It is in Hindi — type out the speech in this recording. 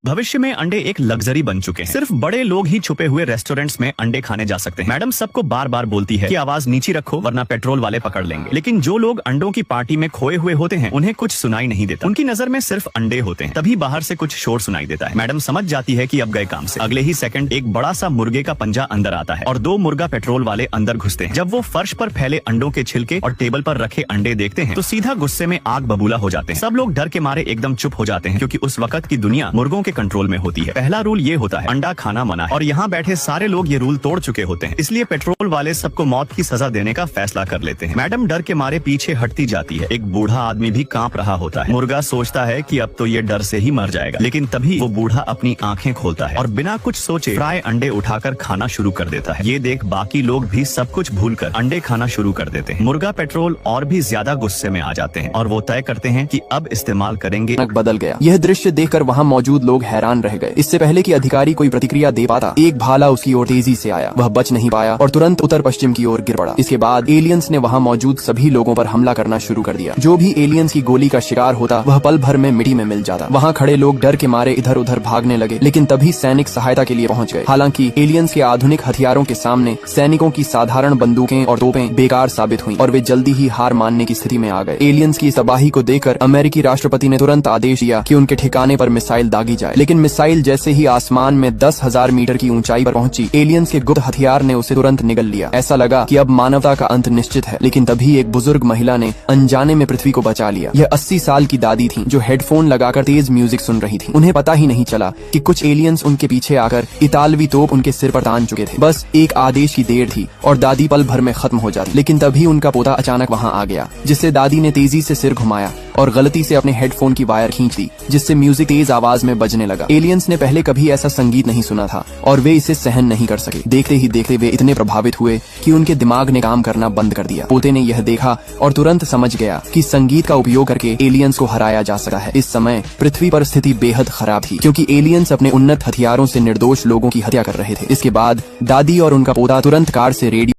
भविष्य में अंडे एक लग्जरी बन चुके हैं। सिर्फ बड़े लोग ही छुपे हुए रेस्टोरेंट्स में अंडे खाने जा सकते हैं। मैडम सबको बार बार बोलती है कि आवाज नीची रखो वरना पेट्रोल वाले पकड़ लेंगे। लेकिन जो लोग अंडों की पार्टी में खोए हुए होते हैं उन्हें कुछ सुनाई नहीं देता। उनकी नजर में सिर्फ अंडे होते हैं। तभी बाहर से कुछ शोर सुनाई देता है। मैडम समझ जाती है कि अब गए काम से। अगले ही सेकंड एक बड़ा सा मुर्गे का पंजा अंदर आता है और 2 मुर्गा पेट्रोल वाले अंदर घुसते हैं। जब वो फर्श पर फैले अंडों के छिलके और टेबल पर रखे अंडे देखते हैं तो सीधा गुस्से में आग बबूला हो जाते हैं। सब लोग डर के मारे एकदम चुप हो जाते हैं क्योंकि उस वक्त की दुनिया मुर्गों के कंट्रोल में होती है। पहला रूल ये होता है अंडा खाना मना है और यहाँ बैठे सारे लोग ये रूल तोड़ चुके होते हैं। इसलिए पेट्रोल वाले सबको मौत की सजा देने का फैसला कर लेते हैं। मैडम डर के मारे पीछे हटती जाती है। एक बूढ़ा आदमी भी कांप रहा होता है। मुर्गा सोचता है कि अब तो ये डर से ही मर जाएगा, लेकिन तभी वो बूढ़ा अपनी आंखें खोलता है और बिना कुछ सोचे फ्राई अंडे उठाकर खाना शुरू कर देता है। ये देख बाकी लोग भी सब कुछ भूलकर अंडे खाना शुरू कर देते हैं। मुर्गा पेट्रोल और भी ज्यादा गुस्से में आ जाते हैं और वो तय करते हैं कि अब इस्तेमाल करेंगे। बदल गया। यह दृश्य देखकर वहाँ मौजूद लोग हैरान रह गए। इससे पहले कि अधिकारी कोई प्रतिक्रिया दे पाता, एक भाला उसकी ओर तेजी से आया। वह बच नहीं पाया और तुरंत उत्तर पश्चिम की ओर गिर पड़ा। इसके बाद एलियंस ने वहाँ मौजूद सभी लोगों पर हमला करना शुरू कर दिया। जो भी एलियंस की गोली का शिकार होता वह पल भर में मिट्टी में मिल जाता। वहाँ खड़े लोग डर के मारे इधर उधर भागने लगे, लेकिन तभी सैनिक सहायता के लिए पहुँच गए। हालांकि एलियंस के आधुनिक हथियारों के सामने सैनिकों की साधारण बंदूकें और तोपें बेकार साबित हुई और वे जल्दी ही हार मानने की स्थिति में आ गए। एलियंस की तबाही को देखकर अमेरिकी राष्ट्रपति ने तुरंत आदेश दिया कि उनके ठिकाने पर मिसाइल दागी जाए। लेकिन मिसाइल जैसे ही आसमान में 10,000 मीटर की ऊंचाई पर पहुंची, एलियंस के गुप्त हथियार ने उसे तुरंत निगल लिया। ऐसा लगा कि अब मानवता का अंत निश्चित है। लेकिन तभी एक बुजुर्ग महिला ने अनजाने में पृथ्वी को बचा लिया। यह 80 साल की दादी थी जो हेडफोन लगाकर तेज म्यूजिक सुन रही थी। उन्हें पता ही नहीं चला कि कुछ एलियंस उनके पीछे आकर इतालवी तोप उनके सिर पर तान चुके थे। बस एक आदेश की देर थी और दादी पल भर में खत्म हो जाती। लेकिन तभी उनका पोता अचानक वहाँ आ गया, जिससे दादी ने तेजी से सिर घुमाया और गलती से अपने हेडफोन की वायर खींच दी, जिससे म्यूजिक तेज आवाज में बजने लगा। एलियंस ने पहले कभी ऐसा संगीत नहीं सुना था और वे इसे सहन नहीं कर सके। देखते ही देखते वे इतने प्रभावित हुए कि उनके दिमाग ने काम करना बंद कर दिया। पोते ने यह देखा और तुरंत समझ गया कि संगीत का उपयोग करके एलियंस को हराया जा सकता है। इस समय पृथ्वी पर स्थिति बेहद खराब थी क्योंकि एलियंस अपने उन्नत हथियारों से निर्दोष लोगों की हत्या कर रहे थे। इसके बाद दादी और उनका पोता तुरंत कार से रेडियो